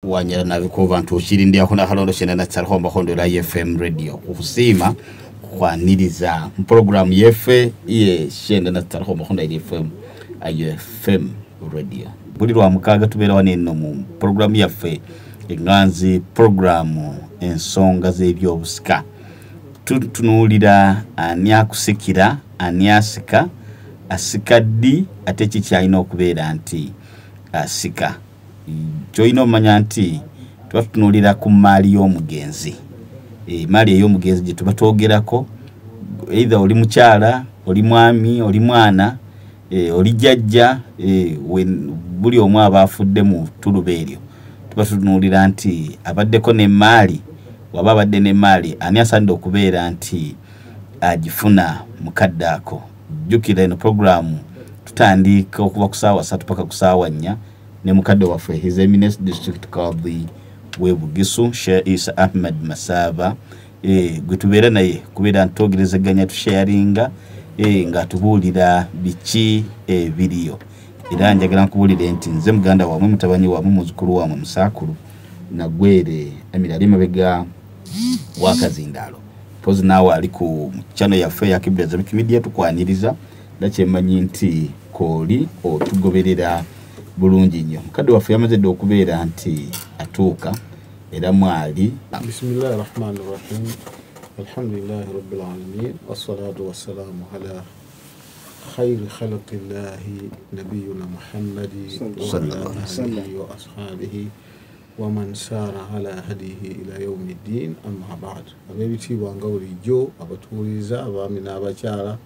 wanyala nabikuba ntushirindi akona halondo shena na tsarhomba hondo la FM radio kusima kwaniriza program yefe iye shenda na tsarhomba hondo la FM radio buli lwa mukaga tubera waneno mu program yafe inganzi program ensonga z'ebyobusika tunulira anyakusikira anyasika asikaddi ate kikyalina okubeera nti asika joino manya nti tutunulira ku mali y'omugenzi mali ey'omugenzi gye tubatogerako either oli mukyala oli mwami oli mwana oli jjajja buli omu abafudde mu tuluba eryo tubatunulira nti abaddeko ne mali waba abadde ne mali ani asaanidde okubeera nti agifuna mukadde ako jjukira eno programu tutandika okuva ku ssaawa 3 paka ku ssaawa 4 ne mukadde waffe His Eminence District Qadi Webugisu Sheikh Ahmad Masaba gwe tubeera naye kubeera ntogerezeganya tusharinga nga tubuulira biki ebiriyo era njagala nkubulire nti nze muganda wamwe mutabanyi wamwe muzukulu wamwe musakulu nagwere emirali mabega wakazindalo pozi nawe ali ku channel yaffe ya Qibla Islamic media tukwaniriza ndakyemanyi nti koli otugoberera bulungi nnyo mukadde waffe yamazedde okubeera nti atuuka era mwali bismillahir rahmanir rahim alhamdulillahi rabbil alamin wassalatu wassalamu ala khayri khalqillahi nabiyyina muhammadin sallallahu alaihi wa ashabihi wa man sara ala hadihi ila yawmiddin amma ba'd abebitibwa nga bulijjo abatuuliza abaami n'abakyala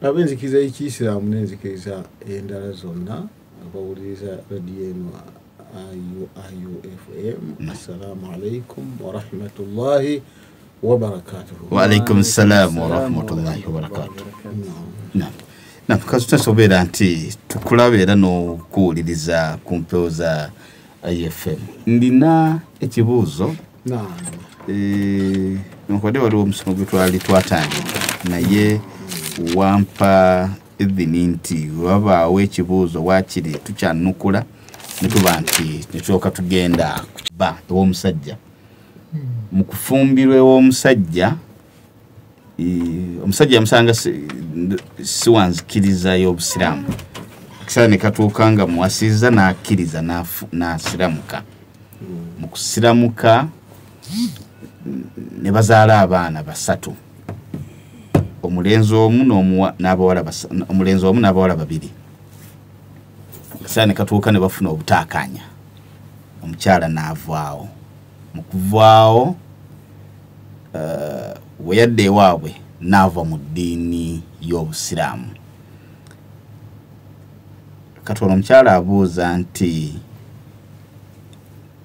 abenzikiza y'Islamu n'enzikiriza endala zonna abawuliriza radio eno FM. Assalamu alaikum wa rahmatullahi wa barakatuh. Wa alaikum assalam wa rahmatullahi wa barakatuh. Na tukasobera nti tukulabera no kuwuliriza ku mpewo za IFM. Ndina ekibuuzo. Nkwade waliwo omusomo gwe twali twatandika naye wampa edhini nti wabaawo ekibuuzo wakiri tukyanukula netuba nti netusoboka tugenda kukiba ew'omusajja mu kufumbirwa ew'omusajja omusajja yamusanga siwanzikiriza y'obusiraamu kisala ne katuuka nga muwasiriza n'akkiriza n'asiramuka mu kusiramuka ne bazaala abaana 3 omulenzi omu n'abawala 2 kisala ne katuuka ne bafuna obutaakanya omukyala n'avaawo mu kuvaawo we yadde ewaabwe n'ava mu ddiini y'obusiraamu kati ono omukyala abuuza nti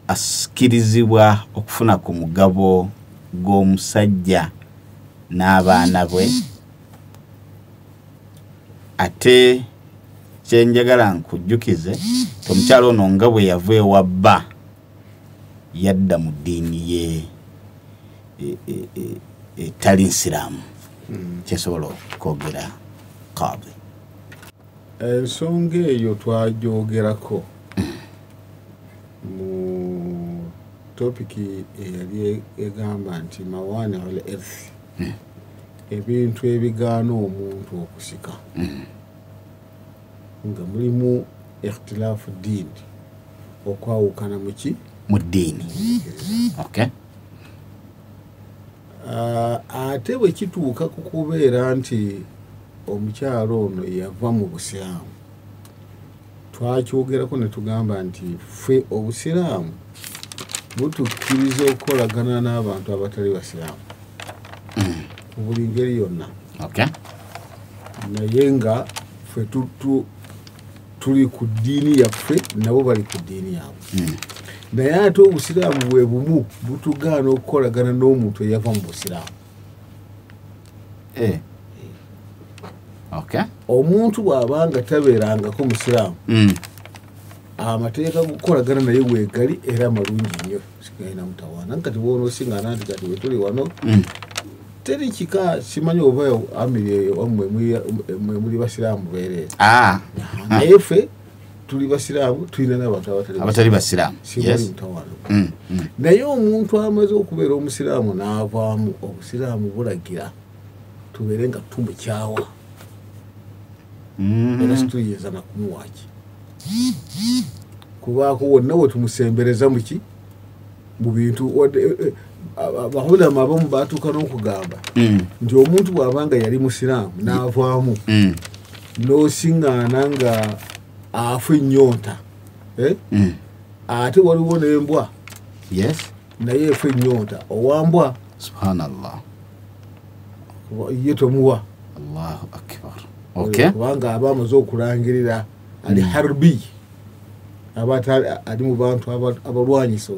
asikirizibwa okufuna ku mugabo gw'omusajja n'abaana bwe ate kyenjagala nkujjukize omukyala ono nga bwe yava ewa bba yadda mu ddiini ye etali nsiraamu kyesobola okwogera Qadi. Ensonga eyo twagyogerako mu topiki eyali egamba nti mawaani al irth ebintu ebigaana omuntu okusika nga mulimu ikhtilaafu ddiini okwawukana muki mu ddiini. Okay. Ate bwe kituuka ku kubeera nti omukyalo ono yava mu busiraamu twakyogerako ne tugamba nti ffe obusiraamu butukkiriza okukolagana n'abantu abatali basiraamu ku buli ngeri yonna. Okay. Naye nga ffe tuli ku ddiini yaffe nabo bali ku ddiini yaabwe. Naye ate obusiraamu bwe bumu butugaana okukolagana n'omuntu eyava mu busiraamu. Okay. Omuntu bw'abanga tabeerangako musiraamu amateeka gukolagana naye weegali era malungi nnyo sigaina mutawaana nkati bw'onoosiŋŋaana nti kati we tuli wano teri kika simanyi oba amiri wammwe mwe muli basiraamu beereere naye ffe tuli basiraamu tulina n'abantu abatali basiraamu. Yes. Naye omuntu amaze okubeera omusiraamu n'avaamu obusiraamu bulagira tubeere nga tumukyawa. Era situyinza na kumuwaaki. Kubaako wonna we tumusembereza muki mu bintu abahulama abamu baatuuka n'okugamba nti omuntu bw'abanga yali musiraamu n'avaamu n'osiŋŋaana nga afa ennyonta ate waliwo n'embwa naye efa ennyonta owambwa subhanallah ye tomuwa. Allahu akbar. Kubanga aba amaze okulangirira ali harbi aba ali mu bantu abalwanyisa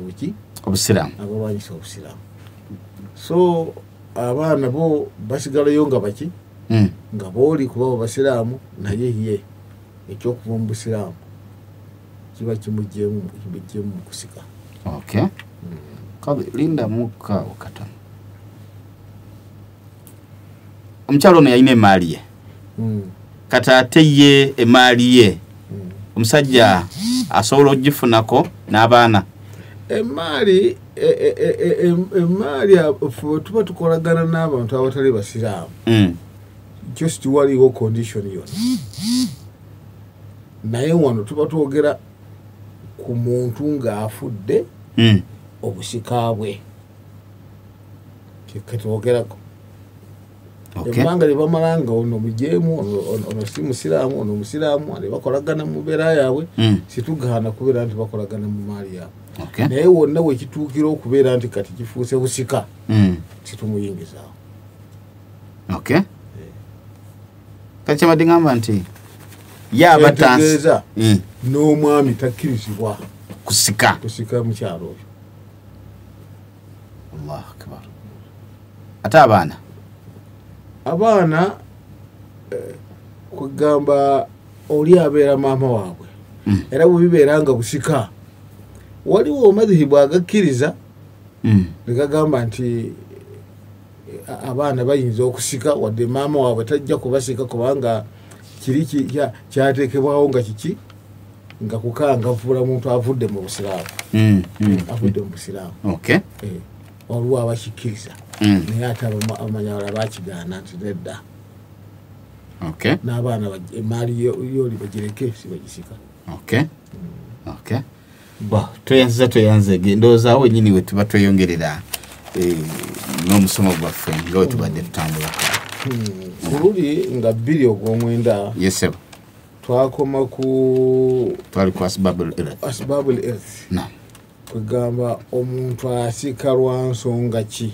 obusiraamu. Abalwanyisa obusiraamu. So abaana bo basigalayo nga baki nga booli kuba basiraamu naye ye ekyokuva mu busiraamu kiba kimugjeemu mu kusika. Kale linda muka wakatono. Omukyala ono yalina emaali ye kati ate ye emaali ye omusajja asobola ogifunako n'abaana. Emaali tuba tukolagana n'abantu abatali basiraamu just waliwo condition yonna. Naye wano tuba twogera ku muntu ng'afudde obusika bwe ketwogerako. Ebbanga lye bamala nga ono mujeemu ono si musiraamu ono musiraamu ate bakolagana mu mbeera yaabwe situgaana kubeera nti bakolagana mu maali yaabwe. Naye wonna we kituukira okubeera nti kati kifuuse busika situmuyingizaawo. Kati kyamadde ngamba nti yabategeeza n'omwami takkirizibwa kusika mu kyalo oyo. Allahu akbar. Ate abaana kugamba oli abeera maama waabwe era bwe bibeera nga busika waliwo omadhihibu agakkiriza negagamba nti abaana bayinza okusika wadde maama waabwe tajja kubasika kubanga kiri kyateekebwawo nga kiki nga kukangavuula muntu avudde mu busiraamu. Avudde mu busiraamu waliwo abakikkiriza naye ate amanyawala bakigaana nti nedda n'abaana emaali yoli bagireke si bagisika. Tweyanzege ndowooza awo nyini we tuba tweyongerera n'omusomo gwaffe nga we tubadde tutambula ku luli nga 2 ogw'omwenda twakoma twali ku asbabul earth kugamba omuntu asika lwa nsonga ki.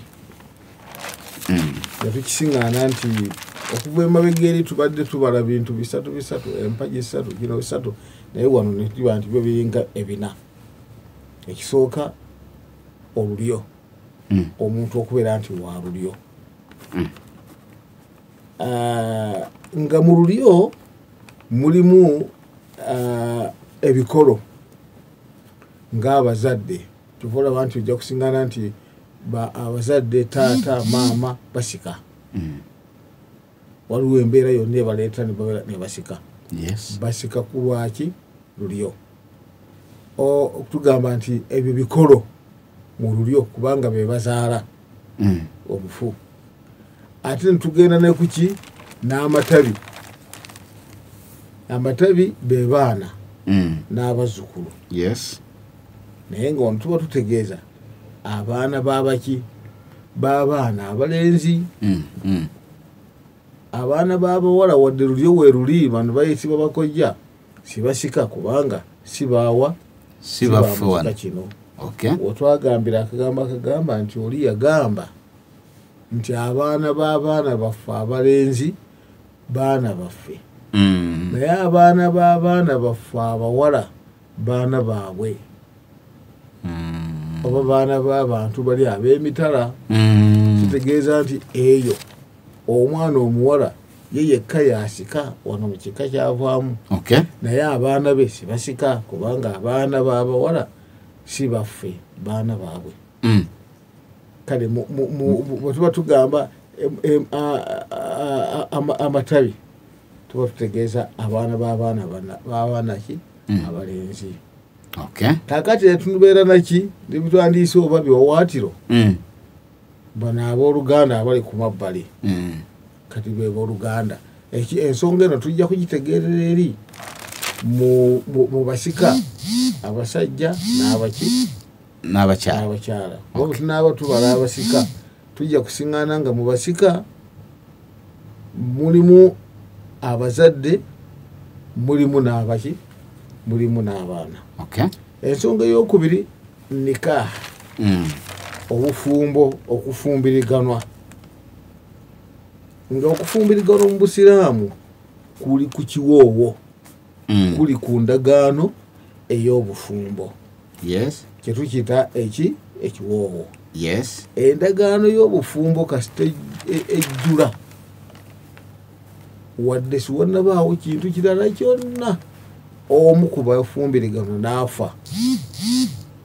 Tukisiŋŋaana nti okuva emabega eri tubadde tubala bintu bisatu empagi 3 gino 3 naye wano ne tuba nti byo biringa 4. Ekisooka olulyo omuntu okubeera nti wa lulyo nga mu lulyo mulimu ebikolo ng'abazadde tuvola bantu ojja kusiŋŋaana nti abazadde taata maama basika waliwo embeera yonna ebaleeta ne basika basika ku lwaki lulyo tugamba nti ebyo bikolo mu lulyo kubanga be bazaala obufu. Ate netugenda ne kuki n'amatabi. Amatabi be baana n'abazzukulu. Naye nga wano tuba tutegeeza abaana babaki b'abaana abalenzi abaana b'abawala wadde lulyo we luli bano bayitibwa bakojja sibasika kubanga sibaawa sibafuwana kino. Wetwagambira akagamba nti oli yagamba nti abaana b'abaana baffe abalenzi baana baffe naye abaana b'abaana baffe abawala baana baabwe oba baana b'abantu bali ab'emitala. Kitegeeza nti eyo omwana omuwala ye yekka yasika wano mu kika kyavaamu naye abaana be sibasika kubanga abaana b'abawala si baffe baana baabwe. Kale bwe tuba tugamba amatabi tuba tutegeeza abaana b'abaana ki abalenzi. Okay. Kakati tunubeera naki ndibitwandiise oba biwawaatiro bano abooluganda abali ku mabbali kati be booluganda ensonga eno tujja kugitegeerera eri mu basika abasajja n'abakyala oba tunaaba tubala abasika tujja kusiŋŋaana nga mu basika mulimu abazadde mulimu n'abaana. Okay. Ensonga ey'okubiri nikah obufumbo okufumbiriganwa nga okufumbiriganwa mu busiraamu kuli ku kiwoowo kuli ku ndagaano ey'obufumbo. Yes. Kye tukiyita ekiwoowo. Yes. Endagaano y'obufumbo kasita ejjula wadde siwannabaawo kintu kirala kyonna omu ku bafumbiriganwa n'afa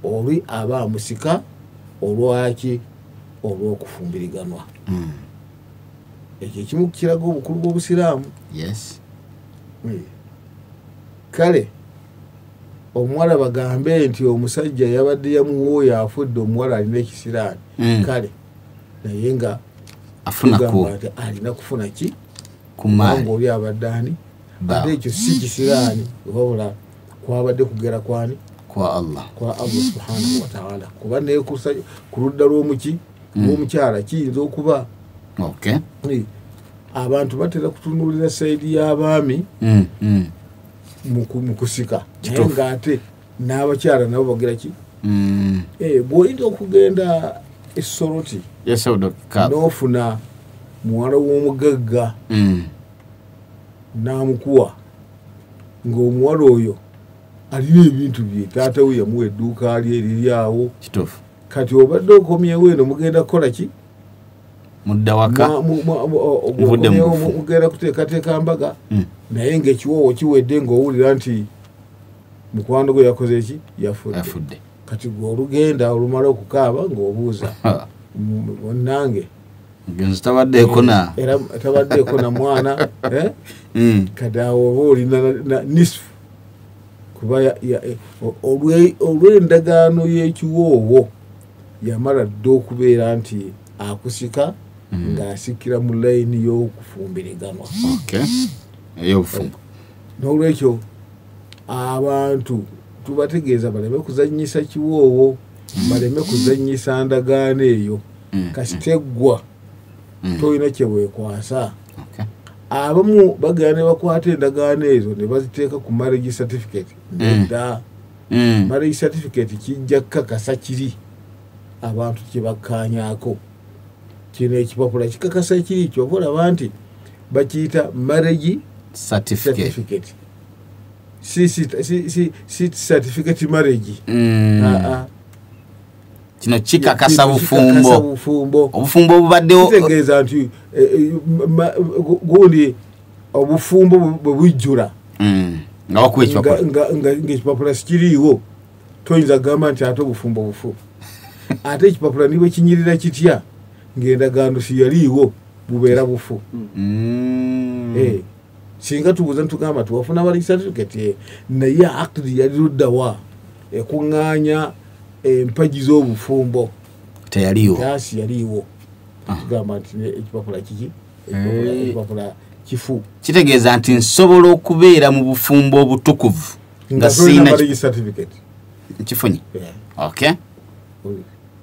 oli aba amusika olwaki olw'okufumbiriganwa. Ekyo ekimu kiraga obukulu bw'obusiraamu. Yes. Kale omuwala bagambe nti omusajja yabadde yamuwooyo afudde omuwala alina ekisiraani kale naye nga afuna alina kufuna ki Kumaali oli abadde ani ate ekyo si kisiraani wabula kwabadde kugera kwani kwa Allah subhanahu wa ta'ala kuba naye ku ludda lw'omukyala kiyinza okuba abantu batera kutunuulira sayidi y'abaami mu kusika naye ng'ate n'abakyala nabo bagira ki bw'oyinza okugenda essoroti n'ofuna muwala w'omugagga n'amukuwa ng'omuwala oyo alina ebintu bye taata we yamuwa edduuka lye eriri awo kati obadde okomyewo eno mugenda kukola ki mudda waka mugenda kuteekateeka mbaga naye ng'ekiwoowo kiwedde ng'owulira nti mukwano gwe yakoze eki yafudde kati gwe olugenda olumala okukaaba ng'obuuza onnange Mugenzi tabaddeeko na mwana kati awo oba olina nisfu kuba olw'endagaano y'ekiwoowo yamala dde okubeera nti akusika ng'asikira mu layini y'okufumbiriganwa. N'olwekyo abantu tubategeeza baleme kuzannyisa kiwoowo baleme kuzannyisa ndagaano eyo kasiteggwa tolina kye weekwasa. Abamu bagenda ne bakwata endagaano ezo ne baziteeka ku marriage certificate nedda marriage certificate kijja kukakasa kiri abantu kye bakkaanyaako kino ekipapula kikakasa kiri kyova olaba nti bakiyita marriage certificate si certificate marriage kino kikakasa bufumbo obubaddewo kitegeeza nti gundi obufumbo bwe bujjula nga wakuwa ekipapula ng'ekipapula sikiriiwo toyinza kugamba nti ate obufumbo bufu ate ekipapula niwe kinyirira kitya ng'endagaano siyaliiwo bubeera bufu. Singa tubuuza ntugamba tuwafuna bali certificate naye akidi yali luddawa ekuŋŋaanya empagi z'obufumbo tasi yaliiwo tugamba nti ekipapula kiki ekipapula kifu kitegeeza nti nsobola okubeera mu bufumbo obutukuvu nga sina certificate kifunye.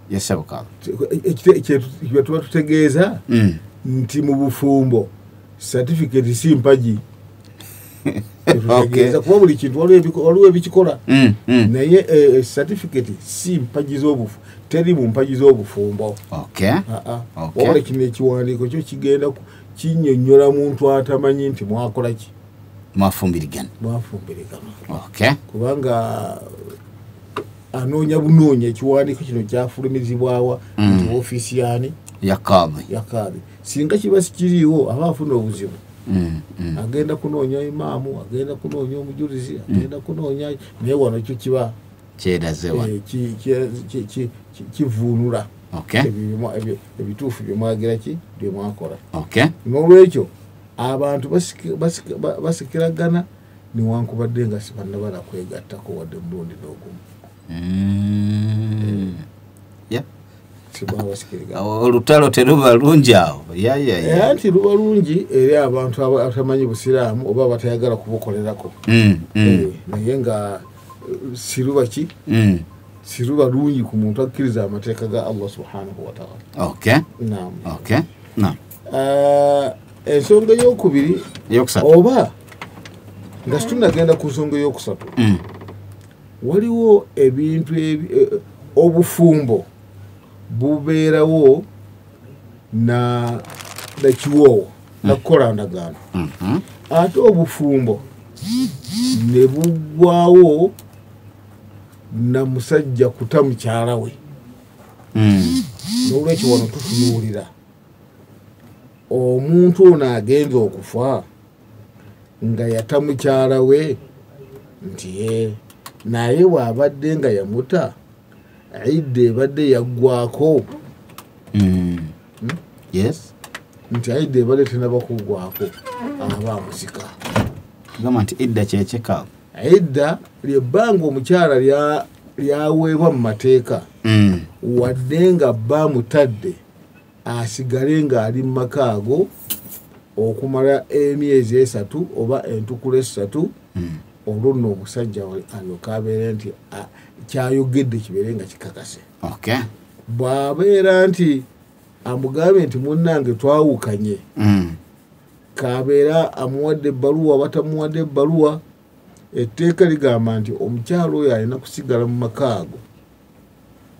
Yesabukala ekyo tuba tutegeeza nti mu bufumbo certificate si mpagi tutegeeza kuba buli kintu waliwo ebikikola naye certificate si mpagi z'obufu teri mu mpagi z'obufumbo. Wabula kino ekiwandiiko kyo kigenda kinnyonnyola muntu atamanyi nti mwakola ki mwafumbirigana kubanga anoonya bunoonya ekiwandiiko kino kyafulumizibwawa nti ofiisi yani yakaabi singa kiba sikiriiwo aba afuna obuzibu. Agenda kunoonya imaamu agenda kunoonya omujulizi agenda kunoonya naye wano kyo kiba kyerazewa kivuunula ebituufu byemwagira ki byemwakola. N'olwekyo abantu basikiragana newankubadde nga sibannabala kwegattako wadde mulundi n'ogumu. Olutalo teruba lungi awo. Anti luba lungi eri abantu abatamanyi busiraamu oba batayagala kubukolerako. Naye nga siruba ki? Siruba lungi ku muntu akkiriza amateeka ga Allah subhanahu wa ta'ala. Naam. Ensonga ey'okubiri oba nga situnagenda ku nsonga ey'okusatu, waliwo ebintu obufumbo bubeerawo na kiwoowo na kukola ndagaano, ate obufumbo ne buggwawo na musajja kuta mukyala we. N'olwekyo wano tutunuulira omuntu ono agenza okufa nga yata mukyala we nti naye bw'abadde nga yamuta idda ebadde yaggwako. Nti idda ebadde tenaba kuggwako aba amusika. Gamba nti idda kyekika. Idda lyebbanga omukyala lyaweebwa mu mateeka wadde nga bamutadde asigale ng'ali mu maka ago okumala emyezi 3 oba entukula 3, olwo nno omusajja alyoka abeere nti kyayogedde kibeere nga kikakase. Bw'abeera nti amugambe nti munnange twawukanye, kabeera amuwadde ebbaluwa batamuwadde ebbaluwa, etteeka ligamba nti omukyalo oyo alina kusigala mu maka ago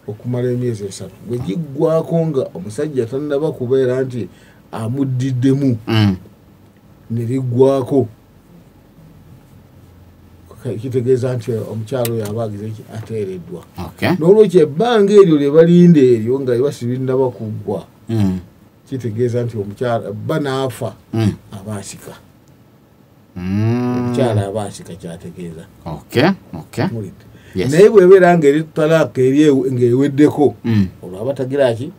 okumala emyezi 3. Bwe giggwako nga omusajja tannaba kubeera nti amuddiddemu ne liggwako, kitegeeza nti omukyalo oyo aba agize ateereddwa. N'olwekyo ebbanga eryo lye balinda eryo nga basibirinaba kuggwa, kitegeeza nti omukyala bba n'afa aba asika. Omukyala aba asika kyategeeza. Naye bw'ebeera ng'eri talaaka eri ng'eweddeko, olwo aba tagira ki?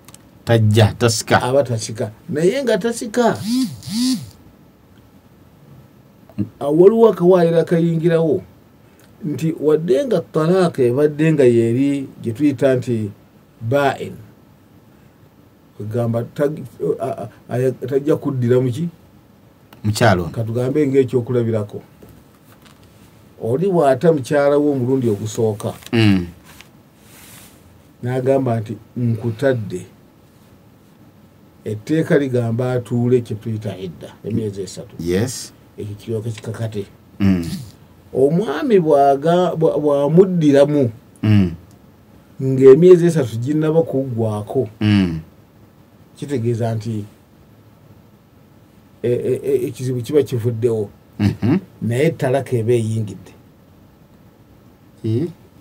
Tasika. Aba tasika. Naye nga tasika, waliwo akawaayiro akayingirawo nti wadde nga talaaka ebadde nga yeri gye tuyita nti ba'in, kugamba tajja kuddira muki mukyalo, katugambe ng'ekyokulabirako. Oli bw'ata mukyala wo omulundi ogusooka n'agamba nti nkutadde, etteeka ligamba atuule kye tuyita idda emyezi 3. Ekyo kiryoke kikakate. Omwami bw'amuddiramu ng'emyezi 3 ginnaba kuggwako, kitegeeza nti ekizibu kiba kivuddewo, naye talaka eba eyingidde.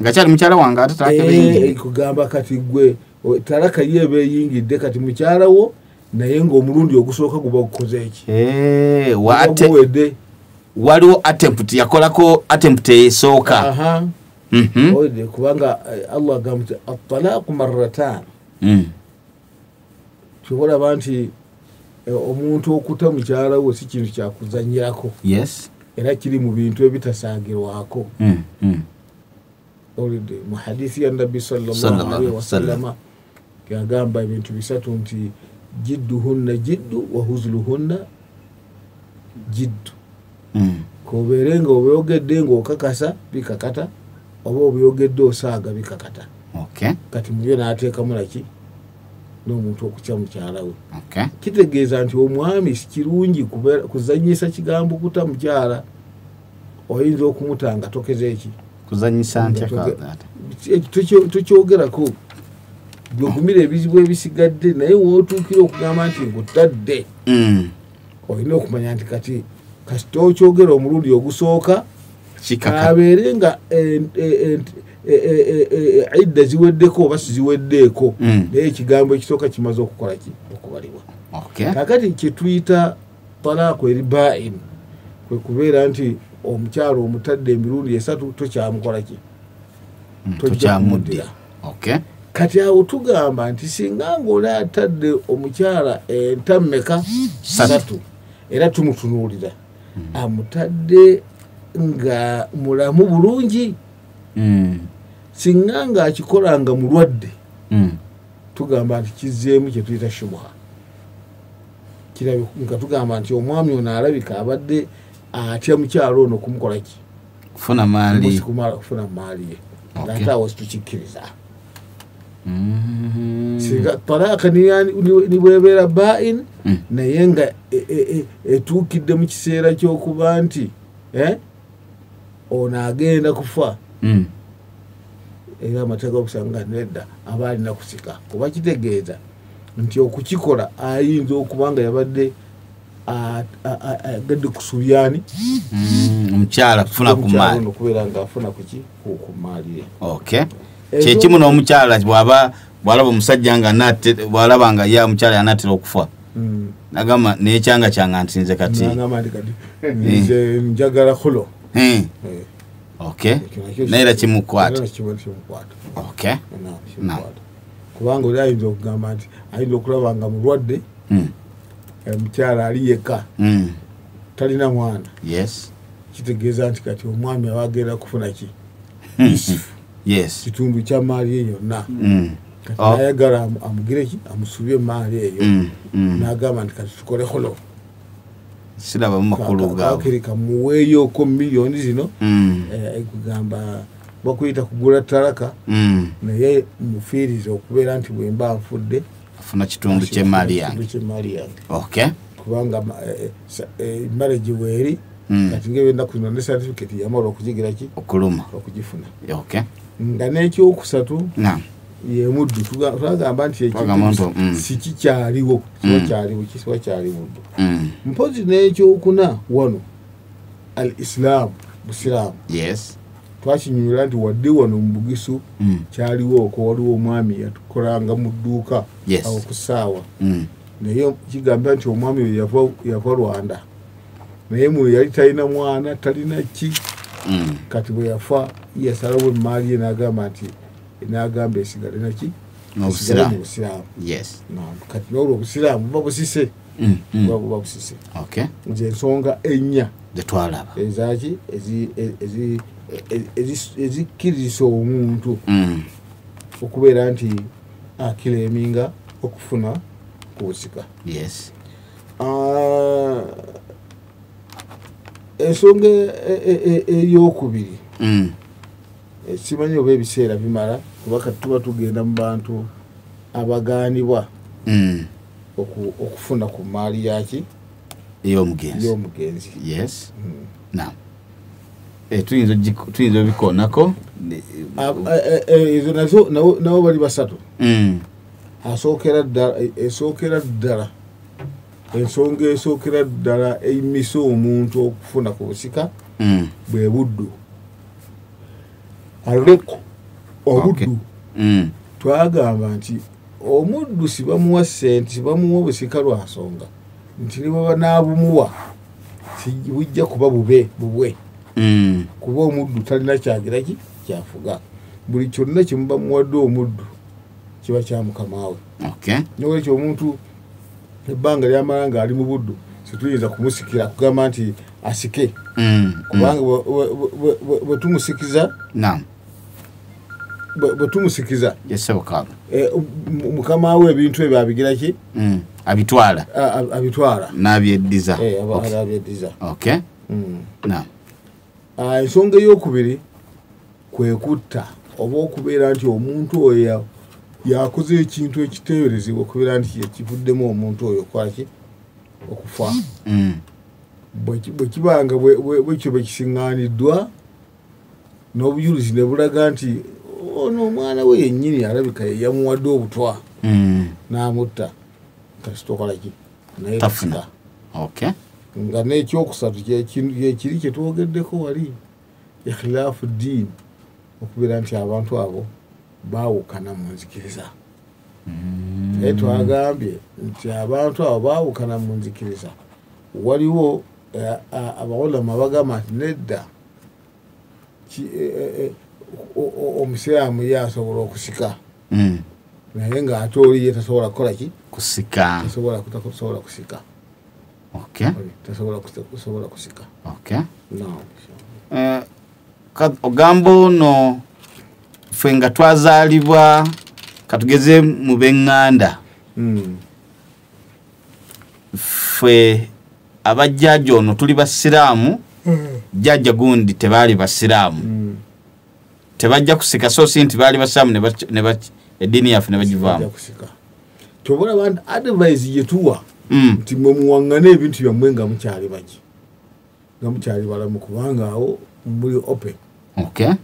Nga kyali mukyala wange ate talaka eba eyingidde. Kugamba kati gwe talaka ye eba eyingidde, kati mukyala wo naye ng'omulundi ogusooka guba gukoze eki? Waliwo attempt, yakolako attempt esooka. Kubanga Allah agamba nti at-talaqu marratan. Kibolaba nti omuntu okuta mukyala we si kintu kyakuzanyirako. Era kiri mu bintu ebitasaagirwako. Mu hadithi ya Nabbi sallallahu alaihi wasallam yagamba ebintu 3 nti jidduhunna jiddu wa huzluhunna jiddu. Kobeere nga obyogedde ng'okakasa bikakata, oba obyogedde osaaga bikakata. Kati mubyo n'ateekamu laki n'omuntu okukya mukyala we. Kitegeeza nti omwami si kirungi kuzanyisa kigambo kuta mukyala. Oyinza okumutanga tokeze eki kuzanyisa ntya tukyogerako byogumira ebizibu ebisigadde, naye wootuukira okugamba nti nkutadde, olina okumanya nti kati kasita okyogera omulundi ogusooka kabeere nga idda ziweddeko oba siziweddeeko, naye ekigambo ekisooka kimaze okukola ki okubalibwa. Kakati kyetuyita talaako eri ba'in kwe kubeera nti omukyalo omutadde emirundi 3 tokyamukola ki, tojjamuddira. Kati awo tugamba nti singa ng'oli atadde omukyala entammeka 3 era tumutunuulira amutadde nga mulamu bulungi singa nga akikolanga mulwadde tugamba nti kizeemu kye tuyita shubha kirabe nga tugamba nti omwami ono alabika abadde atya mukyalo ono kumukolaki kufuna maali kufuna maali ye ate awo situkikkiriza singa talaka nibwebeera bain naye nga etuukidde mu kiseera ky'okuba nti ono agenda kufa era amateeka okusanga nedda aba alina kusika kuba kitegeeza nti okukikola ayinza okuba nga yabadde agadde kusubyani omukyala kufuna ku maali okubeera nga afuna kuki ku maali ye. Okay, kyekimu n'omukyala bw'alaba omusajja nga bw'alaba nga ye omukyala yanaatera okufa nagamba n'ekyanga kyanga ntinze kati nze njagala kulo. Okay, naye era kimukwata. Okay, kubanga oli ayinza okugamba nti ayinza okulaba nga mulwadde omukyala ali yekka talina mwana. Yes, kitegeeza nti kati omwami aba agenda kufuna ki yes kitundu kya maali ye yonna kati nayagala amugire ki amusubye maali eyo n'agamba nti kati tukole holo siraba mu makulu gaabo kakirika muweeyoko miliyoni zino kugamba bakuyita kugula talaka naye mufiirize okubeera nti bwemba nfudde afuna kitundu ky'emaali yange. Okay, kubanga marriage weeri kati ng'ebenda kuno ne certificate yamala okugigira ki okuluma okugifuna. Okay, nga n'ekyokusatu ye muddu twagamba nti ekintu si kikyaliwo kiba kyali muddu mpozi n'ekyokuna wano al islam busiraamu. Yes, twakinyunyula nti wadde wano mu Bugisu kyaliwo okwo waliwo omwami yatukolanga mu dduuka awo ku ssaawa naye kigamba nti omwami oyo yava Rwanda naye muyo yali talina mwana talina ki kati bwe yafa yasalawo emaali ye n'agamba nti n'agamba esigale naki n'obusiraamu. Yes, kati n'olwo obusiraamu buba busise buba busise. Okay, nze ensonga ennya zetwalaba ezaki ezikkiriza omuntu okubeera nti akireminga okufuna ku busika. Yes, ensonga eyokubiri simanyi oba ebiseera bimala kuba kati tuba tugenda mu bantu abagaanibwa okufuna ku maali yaki ey'omugenzi. Yes, naam, tuyinza obikoonako ezo nazo nabo bali basatu. Esookera ddala ensonga esookera ddala eyimisa omuntu okufuna ku busika bwe buddu. Aleko obuddu twagamba nti omuddu sibamuwa ssente sibamuwa busika lwa nsonga nti ne baba n'abumuwa bujja kuba bubwe kuba omuddu talina kyagira ki kyafuga buli kyonna kyemuba muwadde omuddu kiba kya mukama we. N'olwekyo omuntu ebbanga lyamala nga ali mu buddu situyinza kumusikira kugamba nti asike kubanga bwe tumusikiza bwe tumusikiza mukama we ebintu ebyo abigira ki abitwala n'abyeddiza. Ensonga ey'okubiri kwe kutta oba okubeera nti omuntu oyo yakoze ekintu ekiteeberezebwa okubeera nti kivuddemu omuntu oyo okwaki okufa. Bwe kibanga bwekyo bwe kisiŋŋaaniddwa n'obujulizi ne bulaga nti ono omwana we yennyini alabika yamuwadde obutwa n'amutta kati tokola ki naye tafuna. Nga n'ekyokusatu kyekiri kye twogeddeko wali ikhilaafu ddiini okubeera nti abantu abo baawukana mu nzikiriza. Naye twagambye nti abantu abo baawukana mu nzikiriza waliwo abawolama bagamba nti nedda omusiraamu ye asobola okusika naye ng'ate oli ye tasobola kukola ki kusika tasobola kusika. Okay, tasobola kusika. Okay, No. ogamba ono ffe nga twazaalibwa katugeze mu b'eŋŋanda ffe abajjajja ono tuli basiraamu jjajja gundi tebaali basiraamu tebajja kusika so si nti baali basiraamu eddiini yaffe ne bagivaamu tobola abantu advice yetuwa nti mwe muwaŋŋane ebintu byammwe nga mukyali baki nga mukyali balamu kubanga awo muli open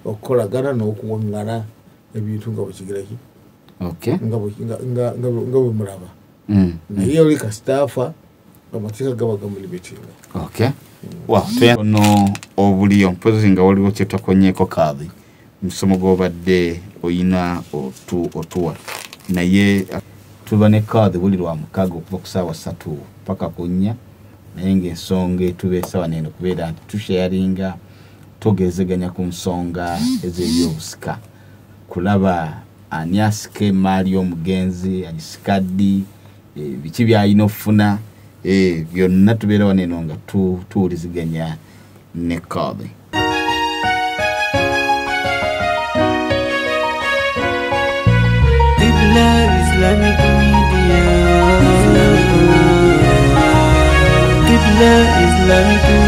okukolagana n'okuwaŋŋana ebintu nga bwekigiraki nga bwe mulaba naye oli kasitaafa amateeka gaba gamulibetinga no obuli ompozi nga waliwo kyetakonyeeko kaadhi musomo gw'obadde oyina otuwa naye tuba ne kaadhi buli lwa mukaaga okuva ku ssaawa 3 paka ku 4 naye ng'ensonga etuba essaawa n'eno kubeera nti tusharinga tugezeganya ku nsonga ez'ebyobusika kulaba ani asika emaali y'omugenzi agisika ddi biki by'alina okufuna byonna tubeera wano eno nga tuwuliziganya ne kaadhi. Qibla Islamic Media. Qibla Islamic